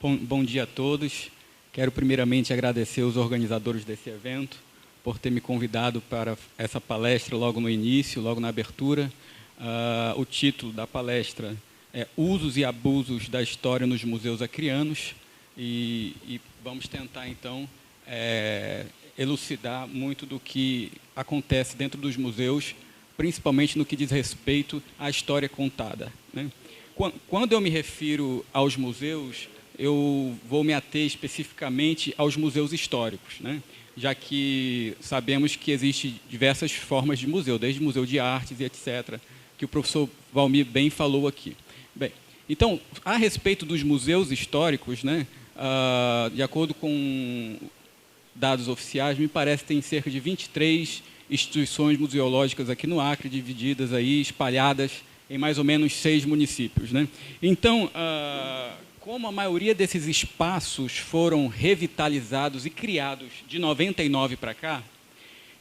Bom dia a todos. Quero primeiramente agradecer os organizadores desse evento por ter me convidado para essa palestra logo no início, logo na abertura. O título da palestra é Usos e Abusos da História nos Museus Acreanos e vamos tentar, então, elucidar muito do que acontece dentro dos museus, principalmente no que diz respeito à história contada, né? Quando eu me refiro aos museus, eu vou me ater especificamente aos museus históricos, né? Já que sabemos que existem diversas formas de museu, desde museu de artes e etc., que o professor Valmir bem falou aqui. Bem, então, a respeito dos museus históricos, né, de acordo com dados oficiais, me parece que tem cerca de 23 instituições museológicas aqui no Acre, divididas aí, espalhadas em mais ou menos 6 municípios, né? Então, como a maioria desses espaços foram revitalizados e criados de 99 para cá,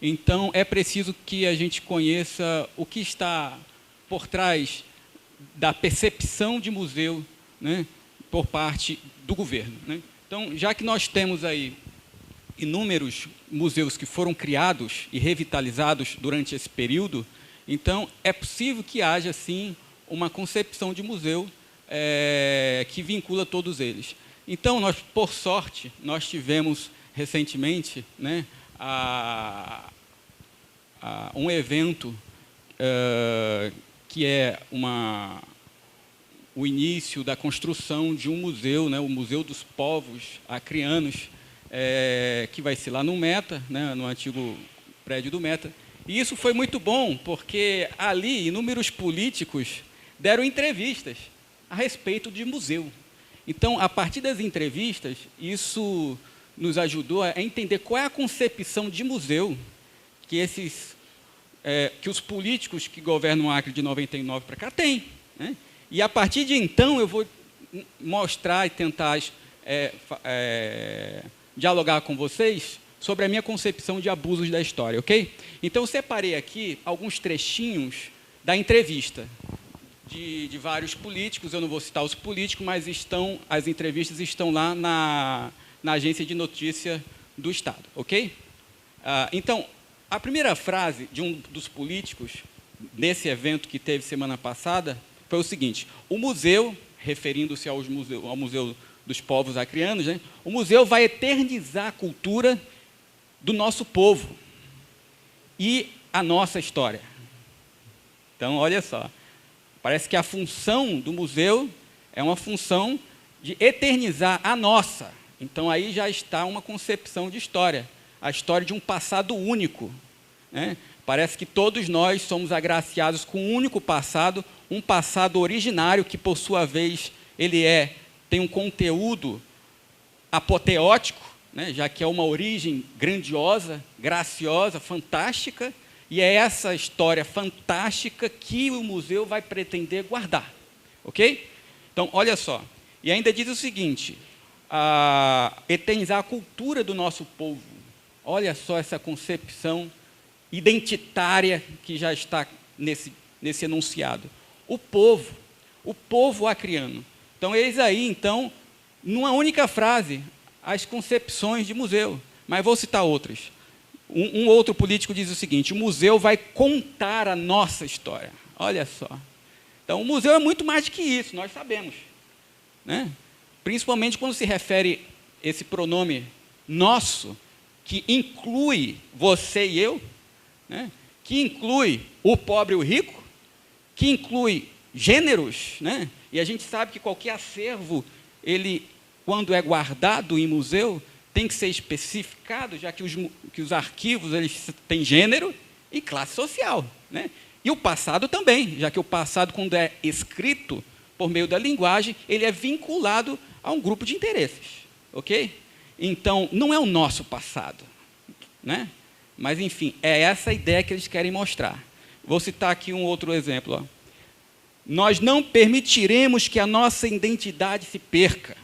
então é preciso que a gente conheça o que está por trás da percepção de museu, né, por parte do governo, né? Então, já que nós temos aí inúmeros museus que foram criados e revitalizados durante esse período, então é possível que haja, sim, uma concepção de museu que vincula todos eles. Então, por sorte, nós tivemos recentemente, né, um evento que é o início da construção de um museu, né, o Museu dos Povos Acreanos, que vai ser lá no Meta, né, no antigo prédio do Meta. E isso foi muito bom, porque ali inúmeros políticos deram entrevistas a respeito de museu. Então, a partir das entrevistas, isso nos ajudou a entender qual é a concepção de museu que os políticos que governam o Acre de 99 para cá têm, né? E, a partir de então, eu vou mostrar e tentar dialogar com vocês sobre a minha concepção de abusos da história, ok? Então, eu separei aqui alguns trechinhos da entrevista de vários políticos. Eu não vou citar os políticos, mas as entrevistas estão lá na agência de notícia do Estado, ok? Então, a primeira frase de um dos políticos, nesse evento que teve semana passada, foi o seguinte: o museu, referindo-se ao Museu dos Povos Acreanos, né, o museu vai eternizar a cultura do nosso povo e a nossa história. Então, olha só, parece que a função do museu é uma função de eternizar a nossa. Então, aí já está uma concepção de história, a história de um passado único, né? Parece que todos nós somos agraciados com um único passado, um passado originário que, por sua vez, tem um conteúdo apoteótico, né, já que é uma origem grandiosa, graciosa, fantástica, e é essa história fantástica que o museu vai pretender guardar, ok? Então, olha só, e ainda diz o seguinte: eternizar a cultura do nosso povo. Olha só essa concepção identitária que já está nesse enunciado. O povo acreano. Então, eis aí, então, numa única frase, as concepções de museu, mas vou citar outras. Um outro político diz o seguinte: o museu vai contar a nossa história. Olha só. Então, o museu é muito mais do que isso, nós sabemos, né? Principalmente quando se refere esse pronome nosso, que inclui você e eu, né? Que inclui o pobre e o rico, que inclui gêneros, né? E a gente sabe que qualquer acervo, quando é guardado em museu, tem que ser especificado, já que os arquivos eles têm gênero e classe social, né? E o passado também, já que o passado, quando é escrito por meio da linguagem, ele é vinculado a um grupo de interesses, ok? Então, não é o nosso passado, né? Mas, enfim, é essa a ideia que eles querem mostrar. Vou citar aqui um outro exemplo, ó. Nós não permitiremos que a nossa identidade se perca.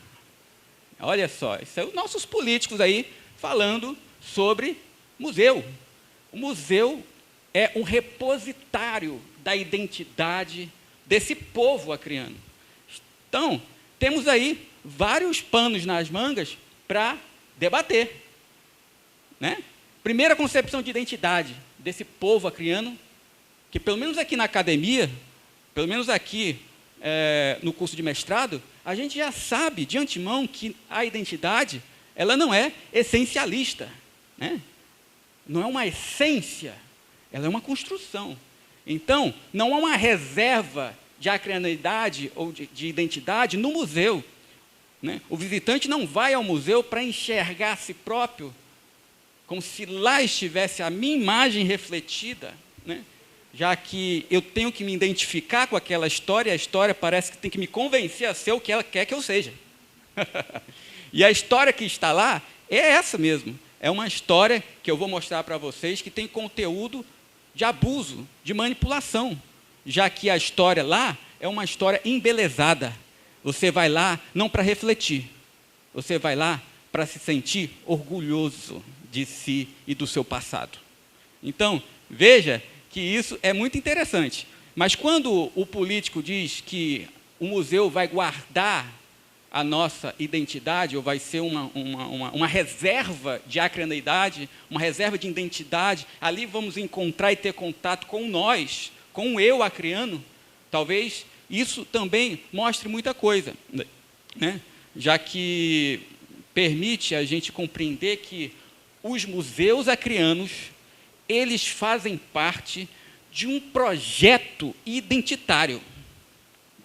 Olha só, isso é os nossos políticos aí falando sobre museu. O museu é um repositário da identidade desse povo acreano. Então, temos aí vários panos nas mangas para debater, né? Primeira concepção de identidade desse povo acriano, que pelo menos aqui na academia, pelo menos aqui no curso de mestrado, a gente já sabe de antemão que a identidade, ela não é essencialista, né? Não é uma essência, ela é uma construção. Então, não há uma reserva de acrianidade ou de identidade no museu, né? O visitante não vai ao museu para enxergar a si próprio, como se lá estivesse a minha imagem refletida, né? Já que eu tenho que me identificar com aquela história, a história parece que tem que me convencer a ser o que ela quer que eu seja. E a história que está lá é essa mesmo. É uma história que eu vou mostrar para vocês que tem conteúdo de abuso, de manipulação, já que a história lá é uma história embelezada. Você vai lá não para refletir, você vai lá para se sentir orgulhoso de si e do seu passado. Então, veja que isso é muito interessante. Mas quando o político diz que o museu vai guardar a nossa identidade, ou vai ser uma reserva de acrianeidade, uma reserva de identidade, ali vamos encontrar e ter contato com nós, com o eu acriano, talvez isso também mostre muita coisa, né? Já que permite a gente compreender que os museus acrianos, eles fazem parte de um projeto identitário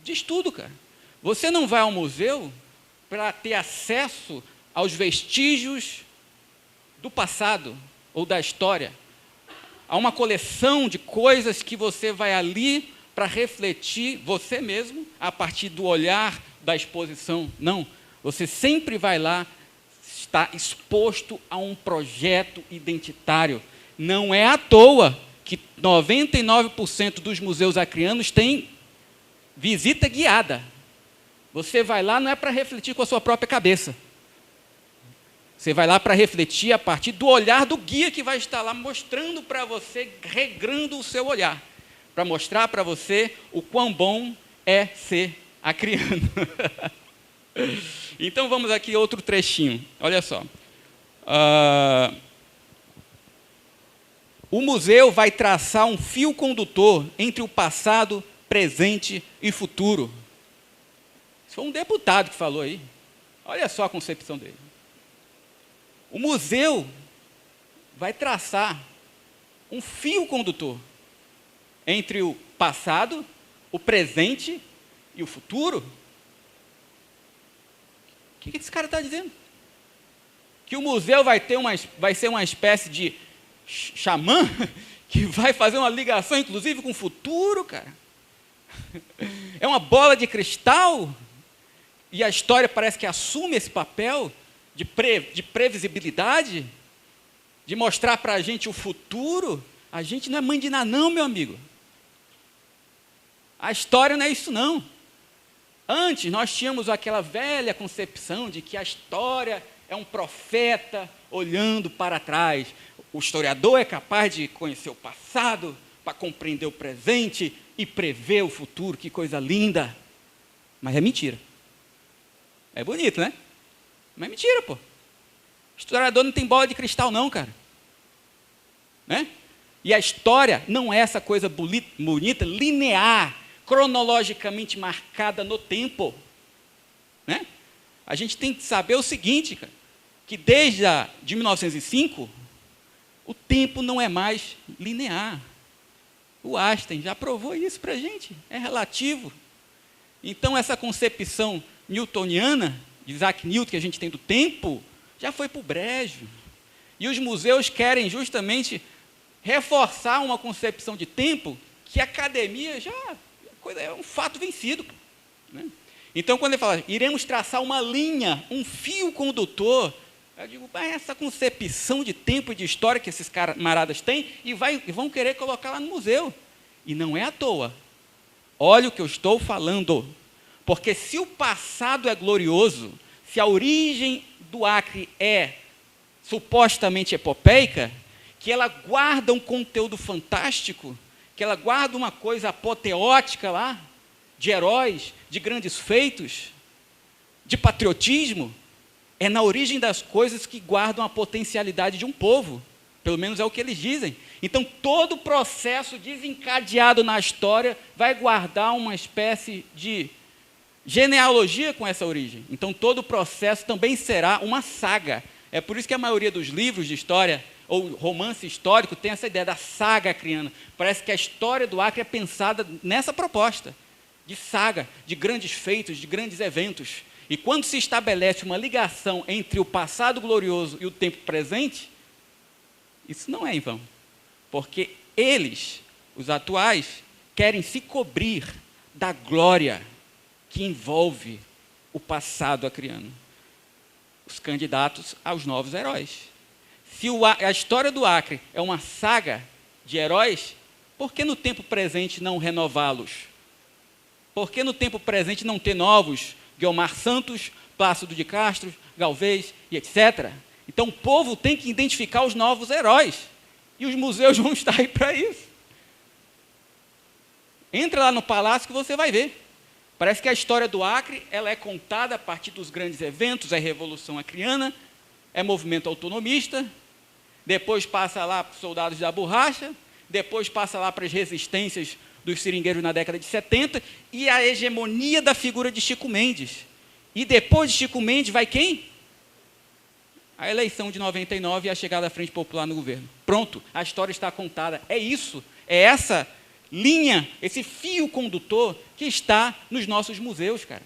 de estudo, cara. Você não vai ao museu para ter acesso aos vestígios do passado ou da história. Há uma coleção de coisas que você vai ali para refletir você mesmo a partir do olhar da exposição. Não, você sempre vai lá, está exposto a um projeto identitário. Não é à toa que 99% dos museus acrianos têm visita guiada. Você vai lá não é para refletir com a sua própria cabeça. Você vai lá para refletir a partir do olhar do guia que vai estar lá mostrando para você, regrando o seu olhar, para mostrar para você o quão bom é ser acriano. Então vamos aqui outro trechinho. Olha só. O museu vai traçar um fio condutor entre o passado, presente e futuro. Isso foi um deputado que falou aí. Olha só a concepção dele. O museu vai traçar um fio condutor entre o passado, o presente e o futuro. O que esse cara está dizendo? Que o museu vai ser uma espécie de xamã que vai fazer uma ligação, inclusive, com o futuro, cara. É uma bola de cristal. E a história parece que assume esse papel de previsibilidade, de mostrar para a gente o futuro. A gente não é mãe de nada, não, meu amigo. A história não é isso, não. Antes, nós tínhamos aquela velha concepção de que a história é um profeta olhando para trás. O historiador é capaz de conhecer o passado para compreender o presente e prever o futuro. Que coisa linda. Mas é mentira. É bonito, né? Mas é mentira, pô. Historiador não tem bola de cristal, não, cara. Né? E a história não é essa coisa bonita, linear, cronologicamente marcada no tempo. Né? A gente tem que saber o seguinte, cara, que desde de 1905, o tempo não é mais linear. O Einstein já provou isso para a gente, é relativo. Então, essa concepção newtoniana, de Isaac Newton, que a gente tem do tempo, já foi para o brejo. E os museus querem justamente reforçar uma concepção de tempo que a academia já é um fato vencido. Né? Então, quando ele fala, iremos traçar uma linha, um fio condutor, eu digo, essa concepção de tempo e de história que esses camaradas têm e vão querer colocar lá no museu. E não é à toa. Olha o que eu estou falando. Porque se o passado é glorioso, se a origem do Acre é supostamente epopeica, que ela guarda um conteúdo fantástico, que ela guarda uma coisa apoteótica lá, de heróis, de grandes feitos, de patriotismo, é na origem das coisas que guardam a potencialidade de um povo. Pelo menos é o que eles dizem. Então, todo processo desencadeado na história vai guardar uma espécie de genealogia com essa origem. Então, todo o processo também será uma saga. É por isso que a maioria dos livros de história, ou romance histórico, tem essa ideia da saga acriana. Parece que a história do Acre é pensada nessa proposta, de saga, de grandes feitos, de grandes eventos. E quando se estabelece uma ligação entre o passado glorioso e o tempo presente, isso não é em vão, porque eles, os atuais, querem se cobrir da glória que envolve o passado acriano. Os candidatos aos novos heróis. Se a história do Acre é uma saga de heróis, por que no tempo presente não renová-los? Por que no tempo presente não ter novos Guiomar Santos, Plácido de Castro, Galvez e etc.? Então, o povo tem que identificar os novos heróis. E os museus vão estar aí para isso. Entra lá no palácio que você vai ver. Parece que a história do Acre ela é contada a partir dos grandes eventos, é Revolução Acreana, é movimento autonomista, depois passa lá para os soldados da borracha, depois passa lá para as resistências dos seringueiros na década de 70, e a hegemonia da figura de Chico Mendes. E depois de Chico Mendes vai quem? A eleição de 99 e a chegada da Frente Popular no governo. Pronto, a história está contada. É isso, é essa linha, esse fio condutor que está nos nossos museus, cara.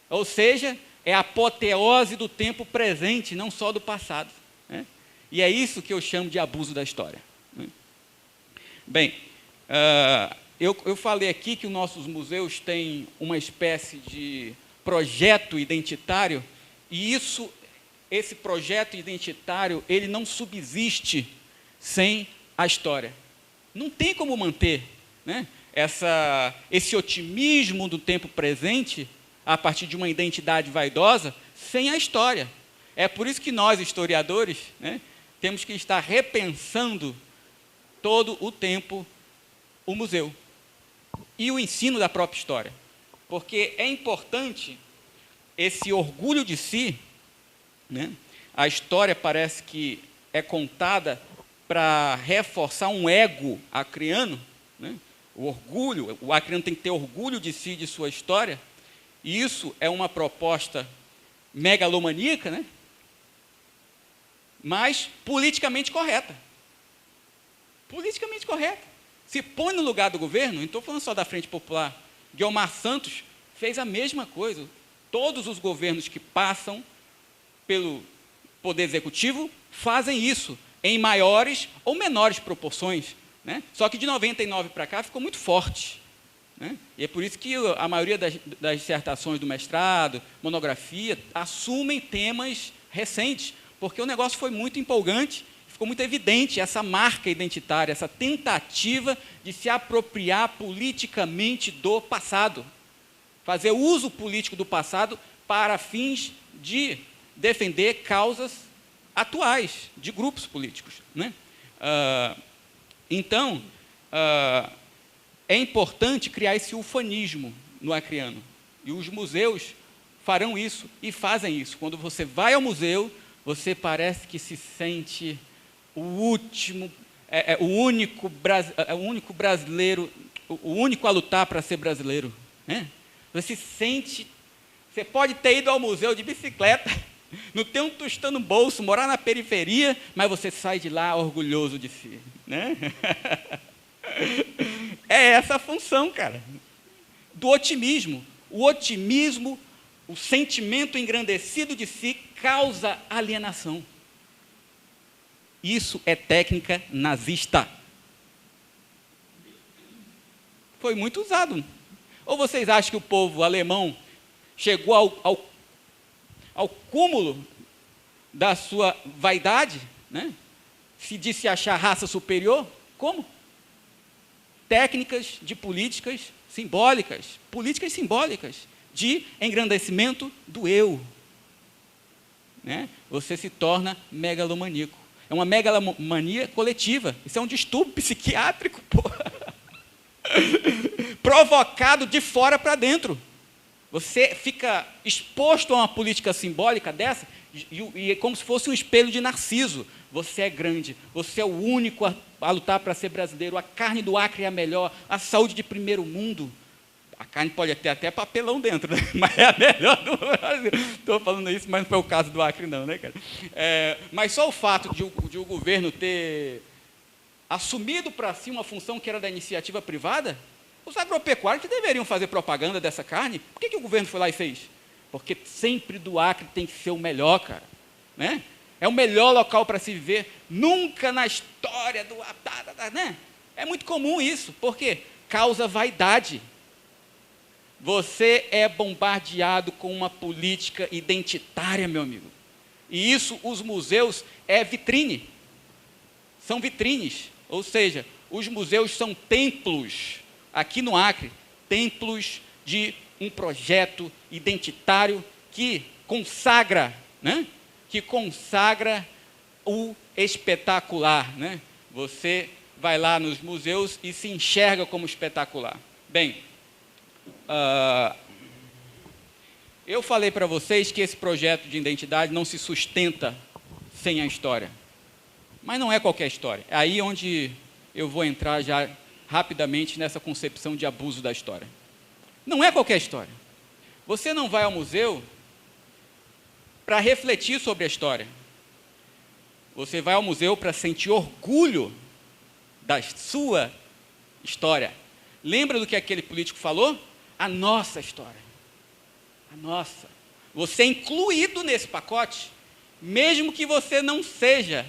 Ou seja, é a apoteose do tempo presente, não só do passado, né? E é isso que eu chamo de abuso da história, né? Bem, eu falei aqui que os nossos museus têm uma espécie de projeto identitário, e esse projeto identitário, ele não subsiste sem a história. Não tem como manter, né, esse otimismo do tempo presente, a partir de uma identidade vaidosa, sem a história. É por isso que nós, historiadores, né, temos que estar repensando todo o tempo o museu e o ensino da própria história. Porque é importante esse orgulho de si, né? A história parece que é contada para reforçar um ego acriano, né? O acriano tem que ter orgulho de si, de sua história, e isso é uma proposta megalomaníaca, né? Mas politicamente correta. Politicamente correta. Se põe no lugar do governo, não estou falando só da Frente Popular, Guiomar Santos fez a mesma coisa. Todos os governos que passam pelo Poder Executivo fazem isso, em maiores ou menores proporções, né? Só que de 99 para cá ficou muito forte, né? E é por isso que a maioria das dissertações do mestrado, monografia, assumem temas recentes, porque o negócio foi muito empolgante, ficou muito evidente essa marca identitária, essa tentativa de se apropriar politicamente do passado, fazer uso político do passado para fins de defender causas atuais, de grupos políticos, né? Então, é importante criar esse ufanismo no acreano, e os museus farão isso e fazem isso. Quando você vai ao museu, você parece que se sente o único brasileiro, o único a lutar para ser brasileiro, né? Você se sente, você pode ter ido ao museu de bicicleta, não ter um tostão no bolso, morar na periferia, mas você sai de lá orgulhoso de si, né? É essa a função, cara, do otimismo. O otimismo, o sentimento engrandecido de si causa alienação. Isso é técnica nazista. Foi muito usado. Ou vocês acham que o povo alemão chegou ao cúmulo da sua vaidade, né? De se achar raça superior? Como? Técnicas de políticas simbólicas de engrandecimento do eu, né? Você se torna megalomaníaco. É uma megalomania coletiva. Isso é um distúrbio psiquiátrico, pô. Provocado de fora para dentro. Você fica exposto a uma política simbólica dessa, e é como se fosse um espelho de Narciso. Você é grande, você é o único a lutar para ser brasileiro, a carne do Acre é a melhor, a saúde de primeiro mundo. A carne pode ter até papelão dentro, né? Mas é a melhor do Brasil. Estou falando isso, mas não foi o caso do Acre não, né, cara? Mas só o fato de o governo ter assumido para si uma função que era da iniciativa privada, os agropecuários que deveriam fazer propaganda dessa carne, por que o governo foi lá e fez? Porque sempre do Acre tem que ser o melhor, cara, né? É o melhor local para se viver, nunca na história do... né? É muito comum isso, por quê? Causa vaidade. Você é bombardeado com uma política identitária, meu amigo. E isso, os museus, é vitrine. São vitrines, ou seja, os museus são templos, aqui no Acre, templos de um projeto identitário que consagra, né? Que consagra o espetacular, né? Você vai lá nos museus e se enxerga como espetacular. Bem, eu falei para vocês que esse projeto de identidade não se sustenta sem a história. Mas não é qualquer história. É aí onde eu vou entrar já rapidamente nessa concepção de abuso da história. Não é qualquer história. Você não vai ao museu para refletir sobre a história. Você vai ao museu para sentir orgulho da sua história. Lembra do que aquele político falou? A nossa história. A nossa. Você é incluído nesse pacote, mesmo que você não seja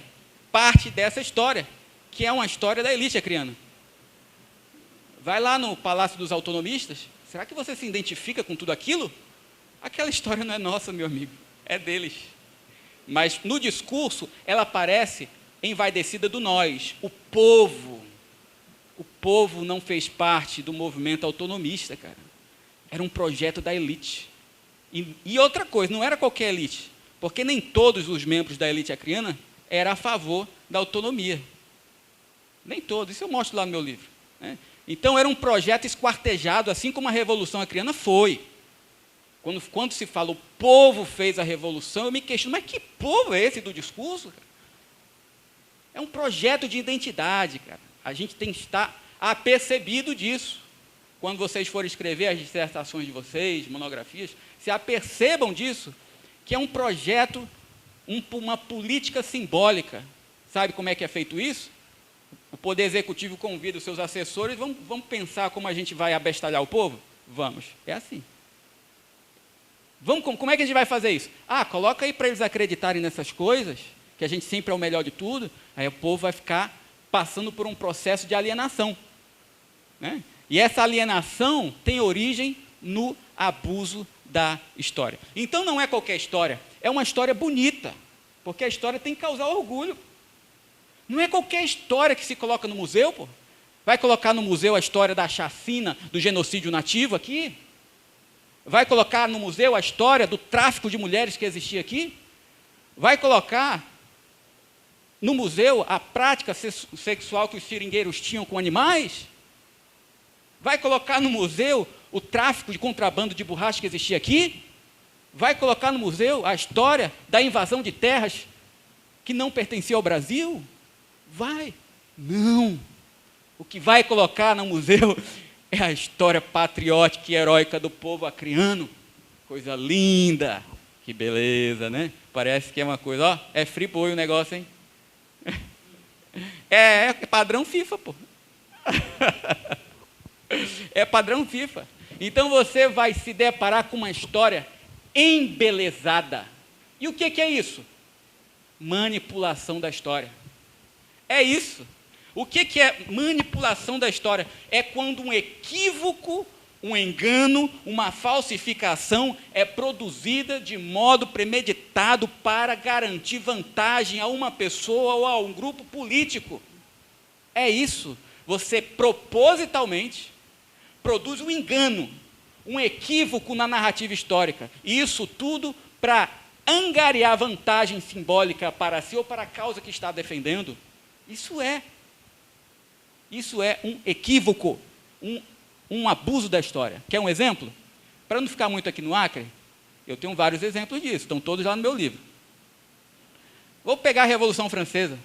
parte dessa história, que é uma história da elite acreana. Vai lá no Palácio dos Autonomistas, será que você se identifica com tudo aquilo? Aquela história não é nossa, meu amigo, é deles. Mas no discurso, ela parece envaidecida do nós, o povo. O povo não fez parte do movimento autonomista, cara. Era um projeto da elite. E outra coisa, não era qualquer elite, porque nem todos os membros da elite acreana eram a favor da autonomia. Nem todos, isso eu mostro lá no meu livro, né? Então era um projeto esquartejado, assim como a Revolução Acreana foi. Quando se fala o povo fez a revolução, eu me questiono, mas que povo é esse do discurso, cara? É um projeto de identidade, cara. A gente tem que estar apercebido disso. Quando vocês forem escrever as dissertações de vocês, monografias, se apercebam disso, que é um projeto, uma política simbólica. Sabe como é que é feito isso? O Poder Executivo convida os seus assessores, vamos pensar como a gente vai abestalhar o povo? Vamos, é assim. Como é que a gente vai fazer isso? Coloca aí para eles acreditarem nessas coisas, que a gente sempre é o melhor de tudo, aí o povo vai ficar passando por um processo de alienação, né? E essa alienação tem origem no abuso da história. Então não é qualquer história, é uma história bonita, porque a história tem que causar orgulho. Não é qualquer história que se coloca no museu, pô. Vai colocar no museu a história da chacina, do genocídio nativo aqui? Vai colocar no museu a história do tráfico de mulheres que existia aqui? Vai colocar no museu a prática sexual que os seringueiros tinham com animais? Vai colocar no museu o tráfico de contrabando de borracha que existia aqui? Vai colocar no museu a história da invasão de terras que não pertenciam ao Brasil? Vai. Não. O que vai colocar no museu é a história patriótica e heróica do povo acreano. Coisa linda. Que beleza, né? Parece que é uma coisa, é friboi o negócio, hein? É padrão FIFA, pô. É padrão FIFA. Então você vai se deparar com uma história embelezada. E o que é isso? Manipulação da história. É isso. O que é manipulação da história? É quando um equívoco, um engano, uma falsificação é produzida de modo premeditado para garantir vantagem a uma pessoa ou a um grupo político. É isso. Você propositalmente produz um engano, um equívoco na narrativa histórica. E isso tudo para angariar vantagem simbólica para si ou para a causa que está defendendo. Isso é um equívoco, um abuso da história. Quer um exemplo? Para não ficar muito aqui no Acre, eu tenho vários exemplos disso, estão todos lá no meu livro. Vou pegar a Revolução Francesa,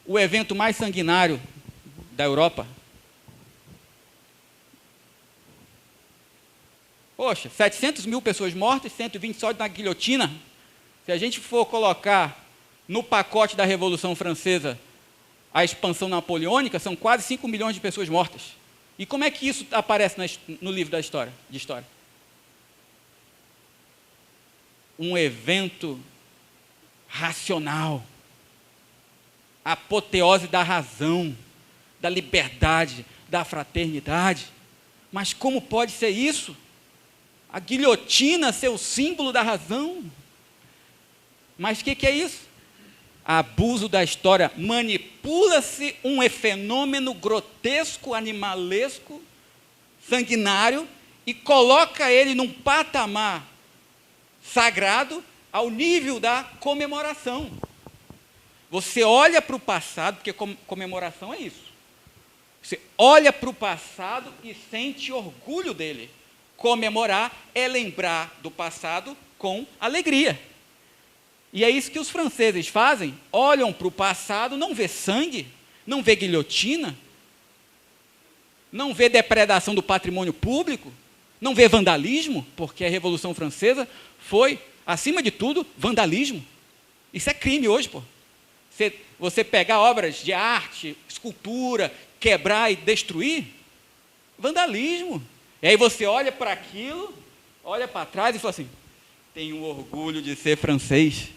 o evento mais sanguinário da Europa. Poxa, 700 mil pessoas mortas, 120 só na guilhotina. Se a gente for colocar no pacote da Revolução Francesa a expansão napoleônica, são quase 5 milhões de pessoas mortas. E como é que isso aparece no livro de história? Um evento racional, apoteose da razão, da liberdade, da fraternidade. Mas como pode ser isso? A guilhotina ser o símbolo da razão? Mas o que é isso? Abuso da história. Manipula-se um fenômeno grotesco, animalesco, sanguinário, e coloca ele num patamar sagrado ao nível da comemoração. Você olha para o passado, porque comemoração é isso. Você olha para o passado e sente orgulho dele. Comemorar é lembrar do passado com alegria. E é isso que os franceses fazem, olham para o passado, não vê sangue, não vê guilhotina, não vê depredação do patrimônio público, não vê vandalismo, porque a Revolução Francesa foi, acima de tudo, vandalismo. Isso é crime hoje, pô. Você pegar obras de arte, escultura, quebrar e destruir, vandalismo. E aí você olha para aquilo, olha para trás e fala assim, tenho orgulho de ser francês.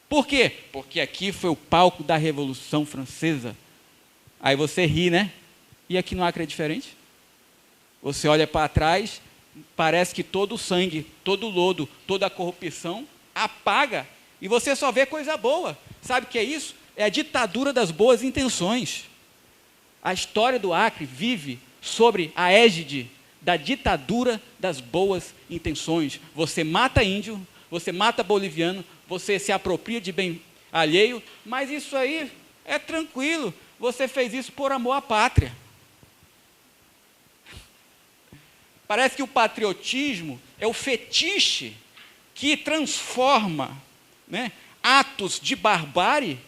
Por quê? Porque aqui foi o palco da Revolução Francesa. Aí você ri, né? E aqui no Acre é diferente. Você olha para trás, parece que todo o sangue, todo o lodo, toda a corrupção apaga e você só vê coisa boa. Sabe o que é isso? É a ditadura das boas intenções. A história do Acre vive sobre a égide da ditadura das boas intenções. Você mata índio, você mata boliviano, você se apropria de bem alheio, mas isso aí é tranquilo, você fez isso por amor à pátria. Parece que o patriotismo é o fetiche que transforma, né, atos de barbárie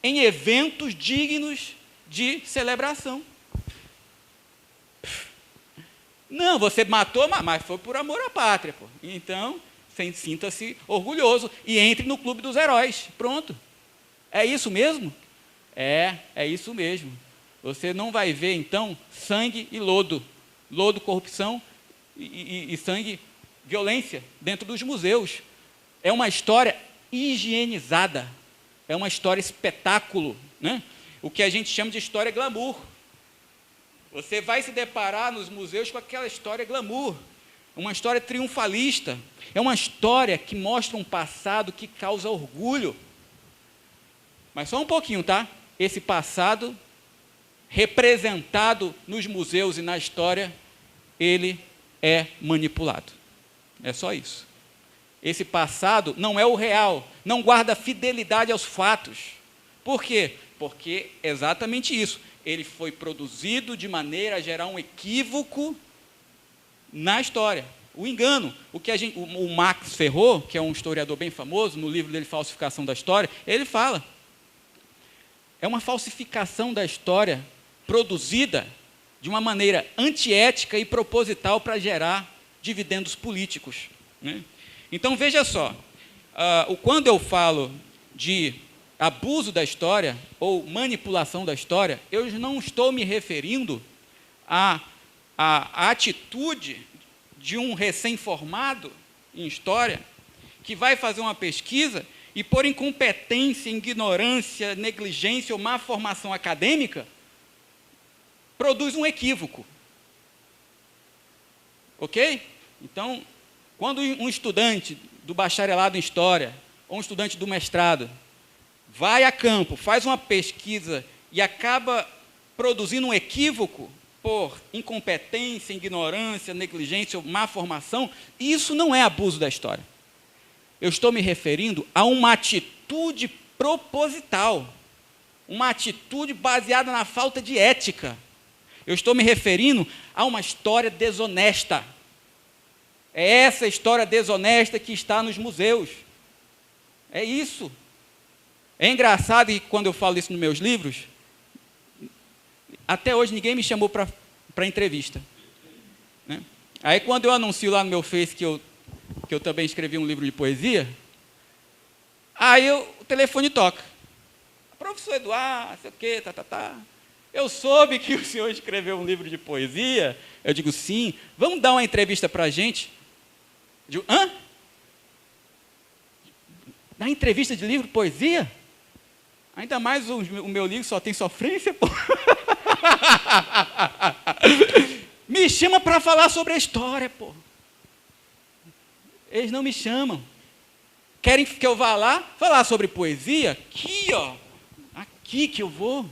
em eventos dignos de celebração. Não, você matou, mas foi por amor à pátria, pô. Então, sinta-se orgulhoso e entre no clube dos heróis. Pronto. É isso mesmo? É isso mesmo. Você não vai ver, então, sangue e lodo. Lodo, corrupção e sangue, violência dentro dos museus. É uma história higienizada. É uma história espetáculo, né? O que a gente chama de história glamour. Você vai se deparar nos museus com aquela história glamour, uma história triunfalista, é uma história que mostra um passado que causa orgulho. Mas só um pouquinho, tá? Esse passado, representado nos museus e na história, ele é manipulado. É só isso. Esse passado não é o real, não guarda fidelidade aos fatos. Por quê? Porque é exatamente isso. Ele foi produzido de maneira a gerar um equívoco na história. O engano. O Max Ferro, que é um historiador bem famoso, no livro dele, Falsificação da História, ele fala. É uma falsificação da história produzida de uma maneira antiética e proposital para gerar dividendos políticos, né? Então, veja só, quando eu falo de abuso da história ou manipulação da história, eu não estou me referindo à atitude de um recém-formado em história que vai fazer uma pesquisa e, por incompetência, ignorância, negligência ou má formação acadêmica, produz um equívoco. Ok? Então, quando um estudante do bacharelado em História, ou um estudante do mestrado, vai a campo, faz uma pesquisa e acaba produzindo um equívoco por incompetência, ignorância, negligência ou má formação, isso não é abuso da história. Eu estou me referindo a uma atitude proposital, uma atitude baseada na falta de ética, Eu estou me referindo a uma história desonesta. É essa história desonesta que está nos museus. É isso. É engraçado que quando eu falo isso nos meus livros, até hoje ninguém me chamou para entrevista. Né? Aí quando eu anuncio lá no meu Face que eu também escrevi um livro de poesia, aí o telefone toca. Professor Eduardo, sei o quê, Eu soube que o senhor escreveu um livro de poesia. Eu digo, sim. Vamos dar uma entrevista para a gente? Eu digo, hã? Dar entrevista de livro de poesia? Ainda mais o meu livro só tem sofrência, pô. Me chama para falar sobre a história, pô. Eles não me chamam. Querem que eu vá lá falar sobre poesia? Aqui, ó. Aqui que eu vou.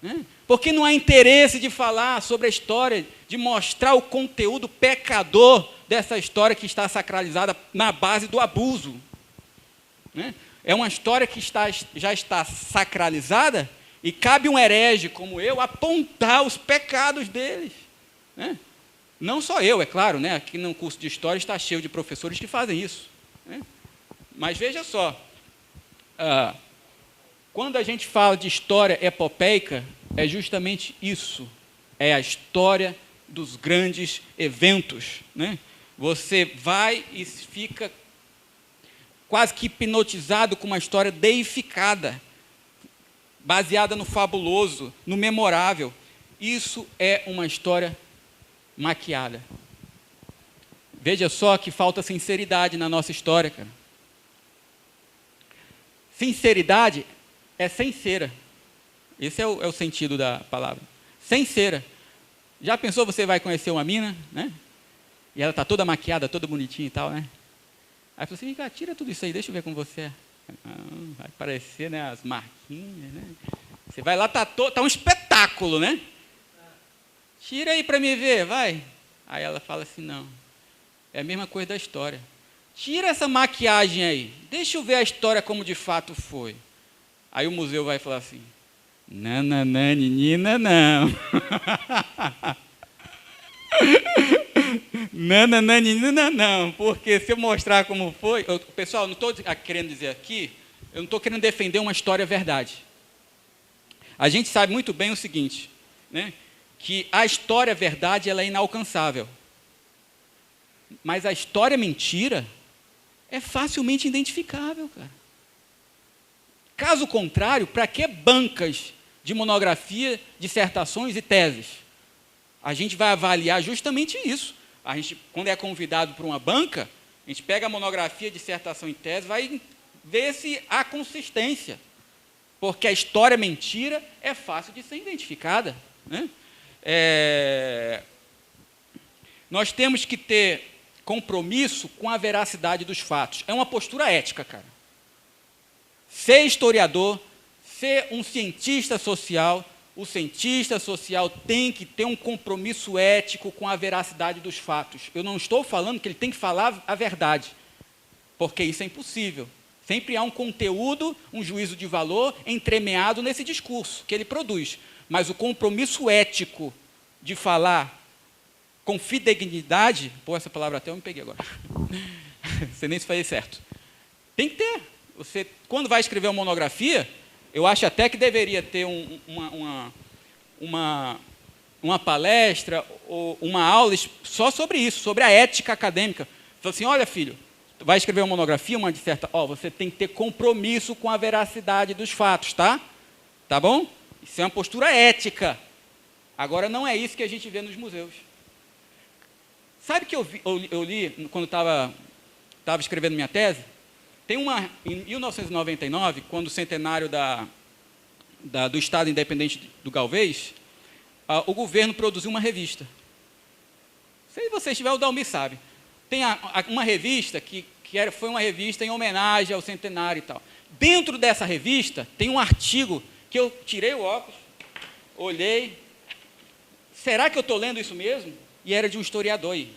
Né? Porque não há interesse de falar sobre a história, de mostrar o conteúdo pecador dessa história que está sacralizada na base do abuso. Né? É uma história que já está sacralizada e cabe um herege como eu apontar os pecados deles. Né? Não só eu, é claro, né? Aqui no curso de História está cheio de professores que fazem isso. Né? Mas veja só, quando a gente fala de história epopeica, é justamente isso. É a história dos grandes eventos. Né? Você vai e fica quase que hipnotizado com uma história deificada, baseada no fabuloso, no memorável. Isso é uma história maquiada. Veja só que falta sinceridade na nossa história, cara. Sinceridade é sem cera. Esse é o sentido da palavra. Sem cera. Já pensou, você vai conhecer uma mina, né? E ela está toda maquiada, toda bonitinha e tal, né? Aí você assim, tira tudo isso aí, deixa eu ver como você é. Vai parecer, né, as marquinhas, né? Você vai lá, tá um espetáculo, né? Tira aí para me ver, vai. Aí ela fala assim, não. É a mesma coisa da história. Tira essa maquiagem aí, deixa eu ver a história como de fato foi. Aí o museu vai falar assim, não, menina, não. Não, porque se eu mostrar como foi... Pessoal, não estou querendo dizer aqui, eu não estou querendo defender uma história verdade. A gente sabe muito bem o seguinte, né, que a história verdade ela é inalcançável. Mas a história mentira é facilmente identificável, cara. Caso contrário, para que bancas de monografia, dissertações e teses? A gente vai avaliar justamente isso. A gente, quando é convidado para uma banca, a gente pega a monografia, dissertação e tese, vai ver se há consistência. Porque a história mentira é fácil de ser identificada. Né? Nós temos que ter compromisso com a veracidade dos fatos. É uma postura ética, cara. Ser historiador, ser um cientista social, o cientista social tem que ter um compromisso ético com a veracidade dos fatos. Eu não estou falando que ele tem que falar a verdade, porque isso é impossível. Sempre há um conteúdo, um juízo de valor entremeado nesse discurso que ele produz. Mas o compromisso ético de falar com fidedignidade, essa palavra até eu me peguei agora. Não sei nem se falei certo. Tem que ter. Você, quando vai escrever uma monografia, eu acho até que deveria ter uma palestra ou uma aula só sobre isso, sobre a ética acadêmica. Fala assim, olha, filho, vai escrever uma monografia, uma dissertação, você tem que ter compromisso com a veracidade dos fatos, tá? Tá bom? Isso é uma postura ética. Agora, não é isso que a gente vê nos museus. Sabe que eu li, quando estava escrevendo minha tese? Tem em 1999, quando o centenário do Estado Independente do Galvez, o governo produziu uma revista. Se vocês tiverem, o Dalmi sabe. Tem uma revista foi uma revista em homenagem ao centenário e tal. Dentro dessa revista, tem um artigo que eu tirei o óculos, olhei, será que eu estou lendo isso mesmo? E era de um historiador aí,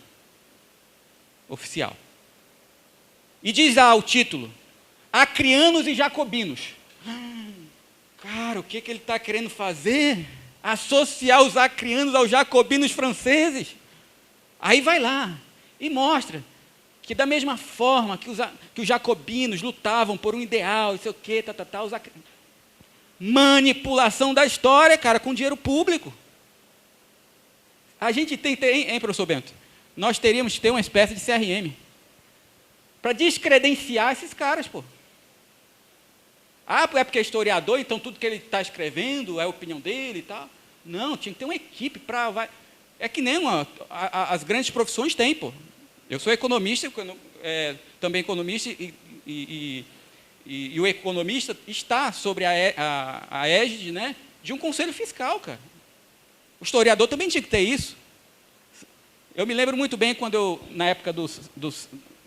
oficial. E diz lá o título, Acrianos e Jacobinos. Cara, o que ele está querendo fazer? associar os acrianos aos jacobinos franceses. Aí vai lá e mostra que da mesma forma que os jacobinos lutavam por um ideal, não sei o quê, manipulação da história, cara, com dinheiro público. A gente tem que ter, hein, professor Bento? Nós teríamos que ter uma espécie de CRM para descredenciar esses caras, pô. Ah, é porque é historiador, então tudo que ele está escrevendo é a opinião dele e tal. Não, tinha que ter uma equipe para... É que nem as grandes profissões têm, pô. Eu sou economista, também economista, e o economista está sobre a égide, né, de um conselho fiscal, cara. O historiador também tinha que ter isso. Eu me lembro muito bem quando na época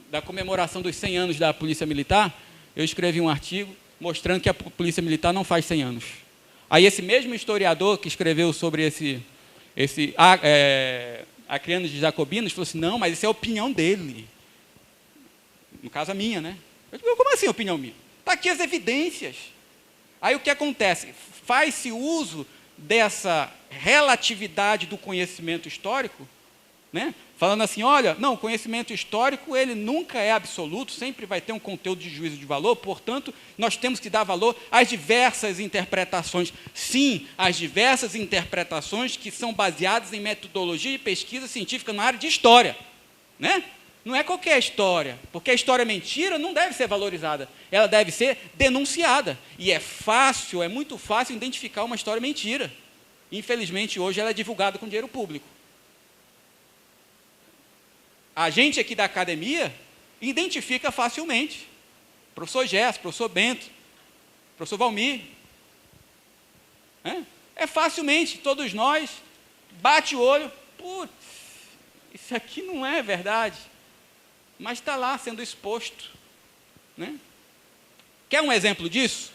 da comemoração dos 100 anos da Polícia Militar, eu escrevi um artigo mostrando que a Polícia Militar não faz 100 anos. Aí esse mesmo historiador que escreveu sobre acrianos de jacobinos falou assim, não, mas isso é a opinião dele. No caso, a minha, né? Eu digo, como assim a opinião minha? Está aqui as evidências. Aí o que acontece? Faz-se uso dessa relatividade do conhecimento histórico, né? Falando assim, olha, não, o conhecimento histórico ele nunca é absoluto, sempre vai ter um conteúdo de juízo de valor, portanto, nós temos que dar valor às diversas interpretações. Sim, às diversas interpretações que são baseadas em metodologia e pesquisa científica na área de história, né? Não é qualquer história, porque a história mentira não deve ser valorizada, ela deve ser denunciada. E é muito fácil identificar uma história mentira. Infelizmente, hoje ela é divulgada com dinheiro público. A gente aqui da academia identifica facilmente. Professor Gerson, professor Bento, professor Valmir. É facilmente, todos nós, bate o olho, putz, isso aqui não é verdade. Mas está lá sendo exposto. Né? Quer um exemplo disso?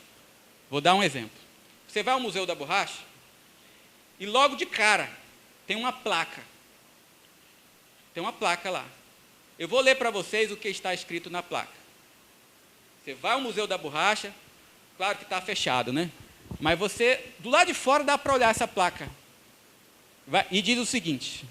Vou dar um exemplo. Você vai ao Museu da Borracha e logo de cara tem uma placa. Tem uma placa lá. Eu vou ler para vocês o que está escrito na placa. Você vai ao Museu da Borracha, claro que está fechado, né? Mas você, do lado de fora, dá para olhar essa placa. E diz o seguinte: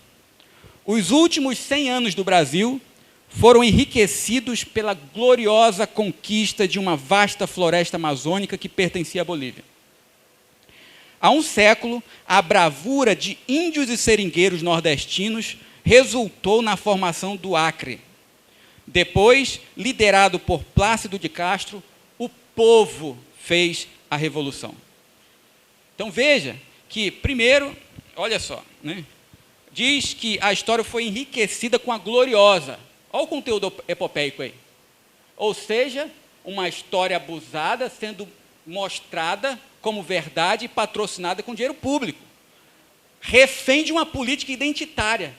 os últimos 100 anos do Brasil foram enriquecidos pela gloriosa conquista de uma vasta floresta amazônica que pertencia à Bolívia. Há um século, a bravura de índios e seringueiros nordestinos resultou na formação do Acre. Depois, liderado por Plácido de Castro, o povo fez a revolução. Então veja que, primeiro, olha só, né, diz que a história foi enriquecida com a gloriosa. Olha o conteúdo epopeico aí. Ou seja, uma história abusada sendo mostrada como verdade e patrocinada com dinheiro público. Refém de uma política identitária.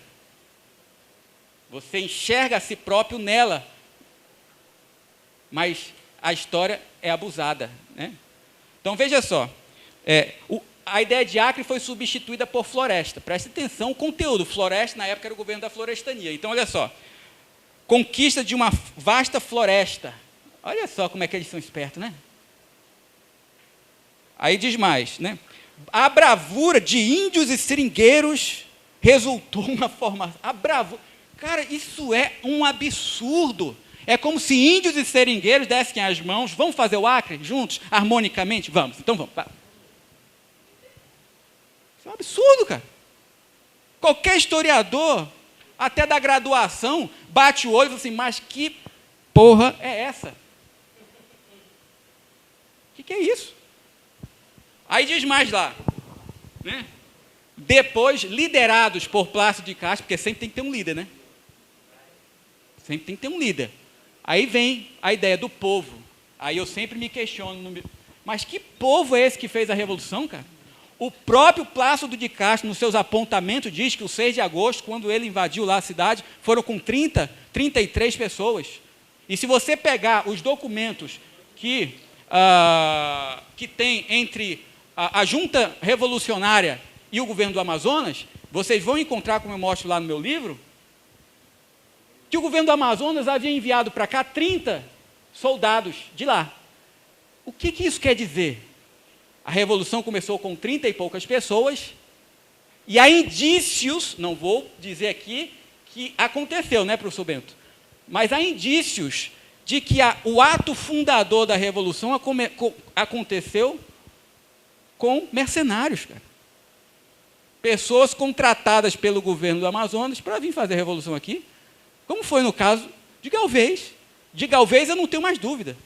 Você enxerga a si próprio nela, mas a história é abusada. Né? Então, veja só, a ideia de Acre foi substituída por floresta. Preste atenção, o conteúdo. Floresta, na época, era o governo da florestania. Então, olha só, conquista de uma vasta floresta. Olha só como é que eles são espertos, né? Aí diz mais, né? A bravura de índios e seringueiros resultou uma formação. A bravura... Cara, isso é um absurdo. É como se índios e seringueiros dessem as mãos. Vamos fazer o Acre juntos, harmonicamente? Vamos, então vamos. Isso é um absurdo, cara. Qualquer historiador, até da graduação, bate o olho e fala assim, mas que porra é essa? O que é isso? Aí diz mais lá, né? Depois, liderados por Plácido de Castro, porque sempre tem que ter um líder, né? Sempre tem que ter um líder. Aí vem a ideia do povo. Aí eu sempre me questiono, mas que povo é esse que fez a revolução, cara? O próprio Plácido de Castro, nos seus apontamentos, diz que o 6 de agosto, quando ele invadiu lá a cidade, foram com 33 pessoas. E se você pegar os documentos que tem entre a junta revolucionária e o governo do Amazonas, vocês vão encontrar, como eu mostro lá no meu livro, que o governo do Amazonas havia enviado para cá 30 soldados de lá. O que isso quer dizer? A revolução começou com 30 e poucas pessoas E há indícios, não vou dizer aqui que aconteceu, né, professor Bento? Mas há indícios de que o ato fundador da Revolução aconteceu com mercenários, cara. Pessoas contratadas pelo governo do Amazonas para vir fazer a Revolução aqui, como foi no caso de Galvez. De Galvez eu não tenho mais dúvida.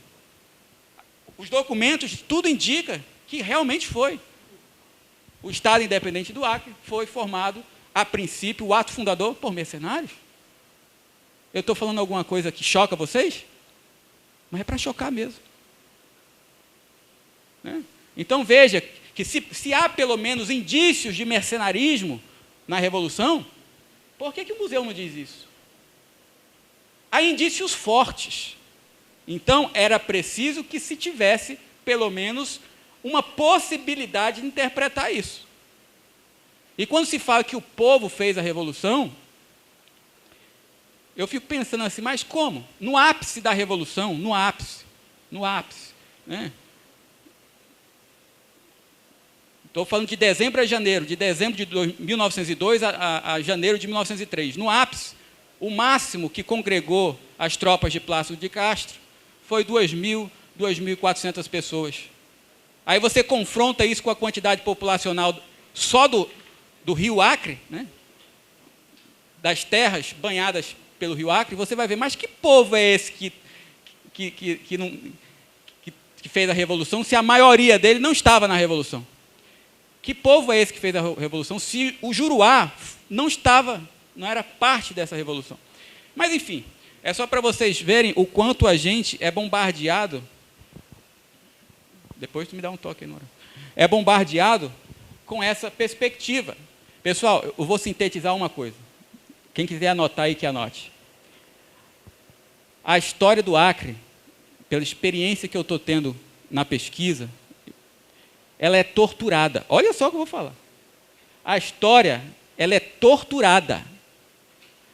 Os documentos, tudo indica que realmente foi. O Estado Independente do Acre foi formado, a princípio, o ato fundador por mercenários. Eu estou falando alguma coisa que choca vocês? Mas é para chocar mesmo. Né? Então veja que se há pelo menos indícios de mercenarismo na Revolução, por que o museu não diz isso? Há indícios fortes. Então era preciso que se tivesse pelo menos uma possibilidade de interpretar isso. E quando se fala que o povo fez a Revolução, eu fico pensando assim, mas como? No ápice da Revolução, no ápice, né? Estou falando de dezembro a janeiro, de dezembro de 1902 a janeiro de 1903. No ápice, o máximo que congregou as tropas de Plácido de Castro foi 2.000, 2.400 pessoas. Aí você confronta isso com a quantidade populacional só do Rio Acre, né? Das terras banhadas pelo Rio Acre, você vai ver, mas que povo é esse que fez a Revolução, se a maioria dele não estava na Revolução? Que povo é esse que fez a Revolução, se o Juruá não era parte dessa Revolução? Mas, enfim, é só para vocês verem o quanto a gente é bombardeado. Depois tu me dá um toque aí, Nora. É bombardeado com essa perspectiva. Pessoal, eu vou sintetizar uma coisa. Quem quiser anotar aí, que anote. A história do Acre, pela experiência que eu estou tendo na pesquisa, ela é torturada. Olha só o que eu vou falar. A história, ela é torturada,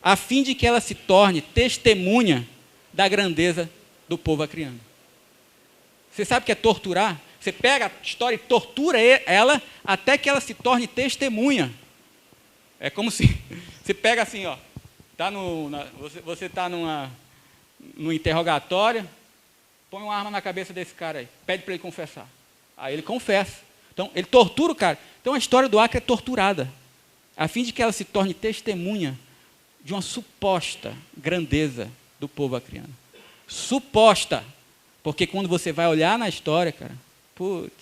a fim de que ela se torne testemunha da grandeza do povo acreano. Você sabe o que é torturar? Você pega a história e tortura ela até que ela se torne testemunha. É como se você pega assim, ó, você está no interrogatório, põe uma arma na cabeça desse cara aí, pede para ele confessar. Aí ele confessa. Então, ele tortura o cara. Então, a história do Acre é torturada, a fim de que ela se torne testemunha de uma suposta grandeza do povo acreano. Suposta. Porque quando você vai olhar na história, cara, putz,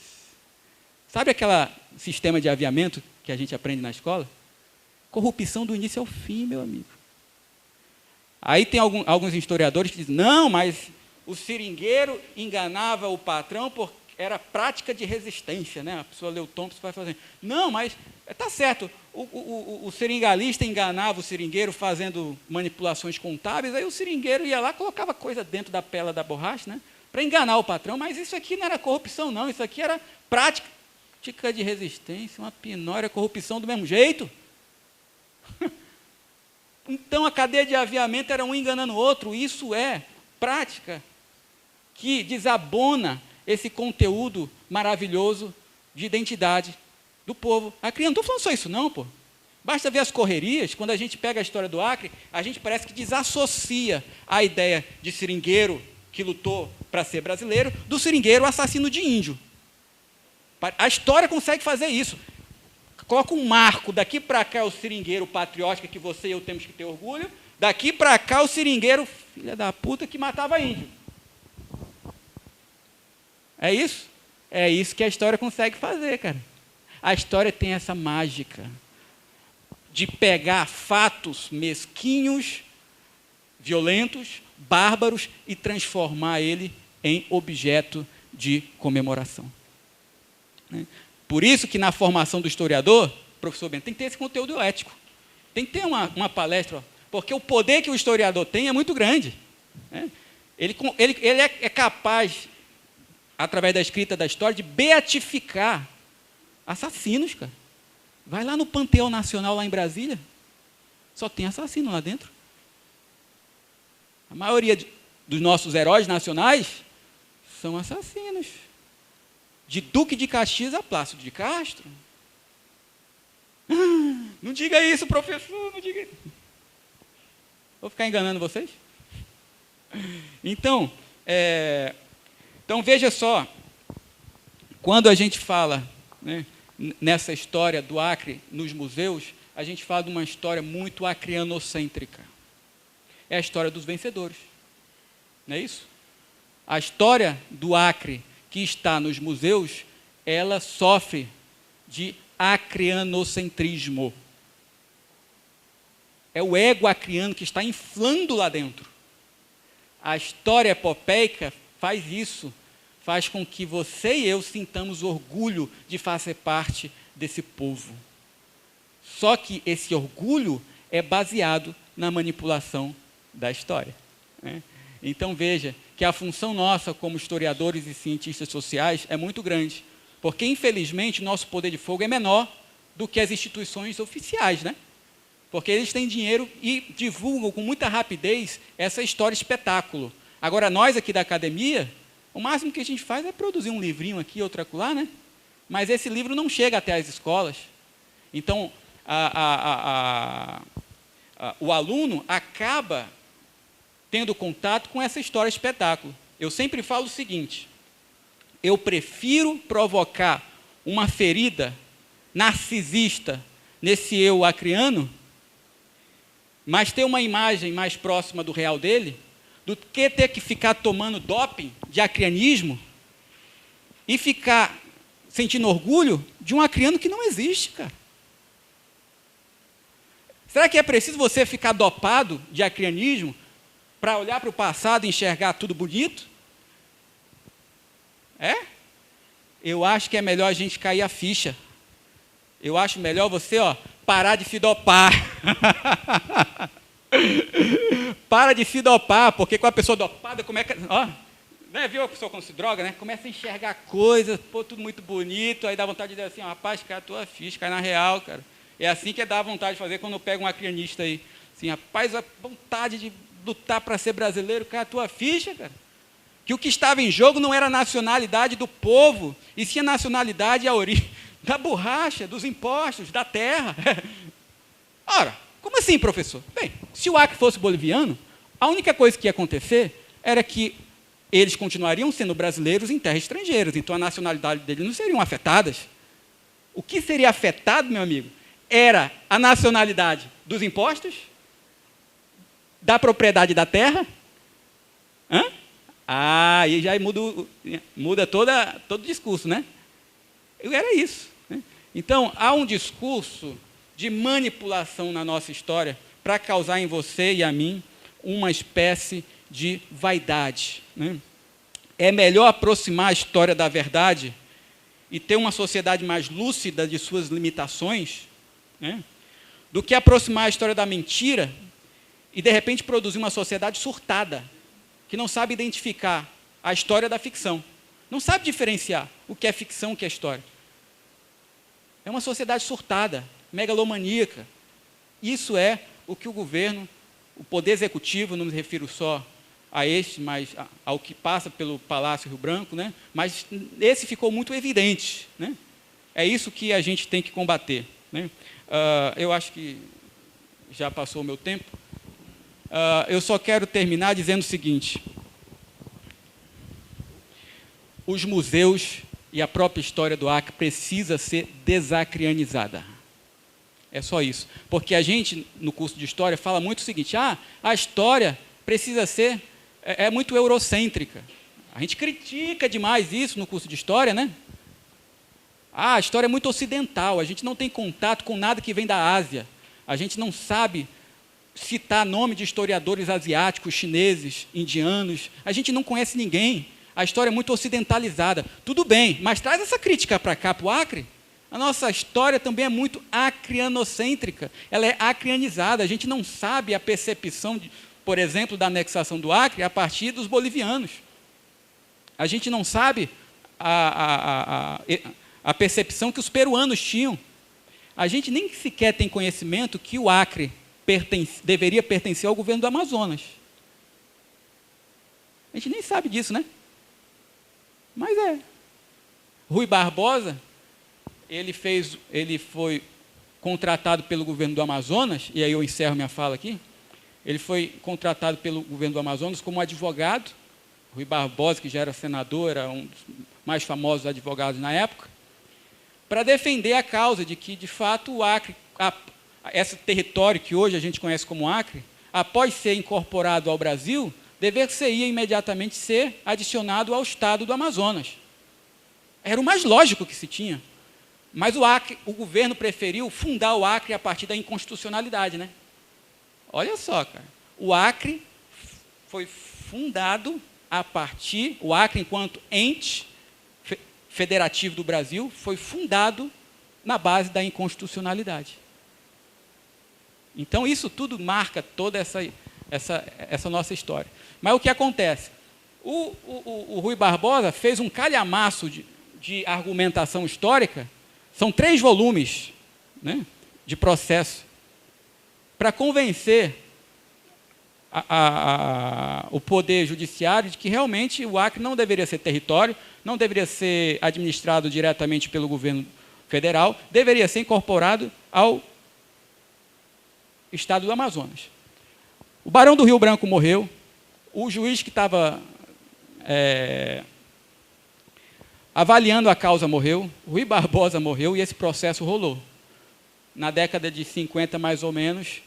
sabe aquele sistema de aviamento que a gente aprende na escola? Corrupção do início ao fim, meu amigo. Aí tem alguns historiadores que dizem, não, mas o seringueiro enganava o patrão porque era prática de resistência, né? A pessoa leu Thompson vai fazendo. Não, mas está certo, o seringalista enganava o seringueiro fazendo manipulações contábeis, aí o seringueiro ia lá e colocava coisa dentro da pela da borracha, né? Para enganar o patrão, mas isso aqui não era corrupção, não, isso aqui era prática de resistência, uma pinória, corrupção do mesmo jeito. Então a cadeia de aviamento era um enganando o outro, isso é prática que desabona esse conteúdo maravilhoso de identidade do povo acreano. Não estou falando só isso não, pô. Basta ver as correrias, quando a gente pega a história do Acre, a gente parece que desassocia a ideia de seringueiro que lutou para ser brasileiro, do seringueiro assassino de índio. A história consegue fazer isso. Coloca um marco, daqui para cá é o seringueiro patriótico que você e eu temos que ter orgulho, daqui para cá o seringueiro, filha da puta, que matava índio. É isso? É isso que a história consegue fazer, cara. A história tem essa mágica de pegar fatos mesquinhos, violentos, bárbaros e transformar ele em objeto de comemoração. Por isso que na formação do historiador, professor Bento, tem que ter esse conteúdo ético. Tem que ter uma palestra, porque o poder que o historiador tem é muito grande. Ele é capaz, através da escrita da história, de beatificar assassinos, cara. Vai lá no Panteão Nacional, lá em Brasília, só tem assassino lá dentro. A maioria dos nossos heróis nacionais são assassinos. De Duque de Caxias a Plácido de Castro. Não diga isso, professor, não diga isso. Vou ficar enganando vocês? Então, veja só, quando a gente fala, né, nessa história do Acre nos museus, a gente fala de uma história muito acrianocêntrica. É a história dos vencedores. Não é isso? A história do Acre que está nos museus, ela sofre de acrianocentrismo. É o ego acriano que está inflando lá dentro. A história epopeica faz isso, faz com que você e eu sintamos orgulho de fazer parte desse povo. Só que esse orgulho é baseado na manipulação da história, né? Então veja que a função nossa como historiadores e cientistas sociais é muito grande, porque infelizmente o nosso poder de fogo é menor do que as instituições oficiais, né? Porque eles têm dinheiro e divulgam com muita rapidez essa história espetáculo. Agora nós aqui da academia, o máximo que a gente faz é produzir um livrinho aqui, outro acolá, né? Mas esse livro não chega até as escolas. Então o aluno acaba tendo contato com essa história espetáculo. Eu sempre falo o seguinte: eu prefiro provocar uma ferida narcisista nesse eu acriano, mas ter uma imagem mais próxima do real dele, do que ter que ficar tomando doping de acrianismo e ficar sentindo orgulho de um acriano que não existe, cara. Será que é preciso você ficar dopado de acrianismo para olhar para o passado e enxergar tudo bonito? Eu acho que é melhor a gente cair a ficha. Eu acho melhor você, parar de se dopar. Para de se dopar, porque com a pessoa dopada, como é que... viu a pessoa quando se droga, né? Começa a enxergar coisas, tudo muito bonito, aí dá vontade de dizer assim, rapaz, cai a tua ficha, cai na real, cara. É assim que dá vontade de fazer quando eu pego um acrianista aí. Assim, rapaz, a vontade de lutar para ser brasileiro, cai a tua ficha, cara. Que o que estava em jogo não era a nacionalidade do povo, e sim a nacionalidade e a origem da borracha, dos impostos, da terra. Ora, como assim, professor? Bem, se o Acre fosse boliviano, a única coisa que ia acontecer era que eles continuariam sendo brasileiros em terras estrangeiras, então a nacionalidade deles não seriam afetadas. O que seria afetado, meu amigo, era a nacionalidade dos impostos, da propriedade da terra. Aí já muda todo o discurso, né? Era isso, né? Então, há um discurso de manipulação na nossa história para causar em você e a mim uma espécie de vaidade, né? É melhor aproximar a história da verdade e ter uma sociedade mais lúcida de suas limitações, né, do que aproximar a história da mentira e, de repente, produzir uma sociedade surtada, que não sabe identificar a história da ficção, não sabe diferenciar o que é ficção e o que é história. É uma sociedade surtada, megalomaníaca. Isso é o que o governo, o poder executivo, não me refiro só a este, mas ao que passa pelo Palácio Rio Branco, né? Mas esse ficou muito evidente, né? É isso que a gente tem que combater, né? Eu acho que já passou o meu tempo. Eu só quero terminar dizendo o seguinte: os museus e a própria história do Acre precisa ser desacrianizada. É só isso. Porque a gente, no curso de História, fala muito o seguinte: a história precisa ser... É muito eurocêntrica. A gente critica demais isso no curso de História, né? A história é muito ocidental, a gente não tem contato com nada que vem da Ásia. A gente não sabe citar nome de historiadores asiáticos, chineses, indianos. A gente não conhece ninguém. A história é muito ocidentalizada. Tudo bem, mas traz essa crítica para cá, para o Acre. A nossa história também é muito acrianocêntrica. Ela é acrianizada. A gente não sabe a percepção, por exemplo, da anexação do Acre a partir dos bolivianos. A gente não sabe a percepção que os peruanos tinham. A gente nem sequer tem conhecimento que o Acre deveria pertencer ao governo do Amazonas. A gente nem sabe disso, né? Mas é. Rui Barbosa, ele foi contratado pelo governo do Amazonas, e aí eu encerro minha fala aqui, ele foi contratado pelo governo do Amazonas como advogado, Rui Barbosa, que já era senador, era um dos mais famosos advogados na época, para defender a causa de que, de fato, o Acre, esse território que hoje a gente conhece como Acre, após ser incorporado ao Brasil, deveria imediatamente ser adicionado ao estado do Amazonas. Era o mais lógico que se tinha. Mas o governo preferiu fundar o Acre a partir da inconstitucionalidade, né? Olha só, cara. O Acre foi fundado a partir, o Acre enquanto ente federativo do Brasil, foi fundado na base da inconstitucionalidade. Então, isso tudo marca toda essa nossa história. Mas o que acontece? O Rui Barbosa fez um calhamaço de argumentação histórica, são 3 volumes, né, de processo, para convencer o Poder Judiciário de que realmente o Acre não deveria ser território, não deveria ser administrado diretamente pelo governo federal, deveria ser incorporado ao estado do Amazonas. O Barão do Rio Branco morreu, o juiz que estava avaliando a causa morreu, Rui Barbosa morreu e esse processo rolou. Na década de 50, mais ou menos,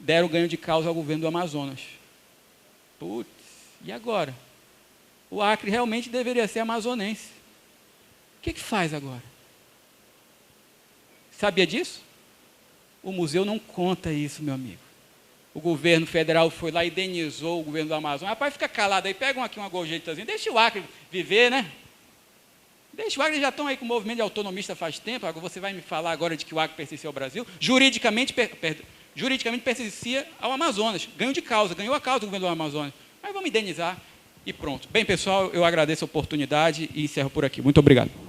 deram ganho de causa ao governo do Amazonas. Putz, e agora? O Acre realmente deveria ser amazonense. O que faz agora? Sabia disso? O museu não conta isso, meu amigo. O governo federal foi lá e indenizou o governo do Amazonas. Rapaz, fica calado aí, pegam aqui uma gorjetazinha, deixa o Acre viver, né? Deixa o Acre, já estão aí com o movimento de autonomista faz tempo, agora você vai me falar agora de que o Acre pertencia ao Brasil? Juridicamente pertencia ao Amazonas. Ganhou a causa do governo do Amazonas. Mas vamos indenizar e pronto. Bem, pessoal, eu agradeço a oportunidade e encerro por aqui. Muito obrigado.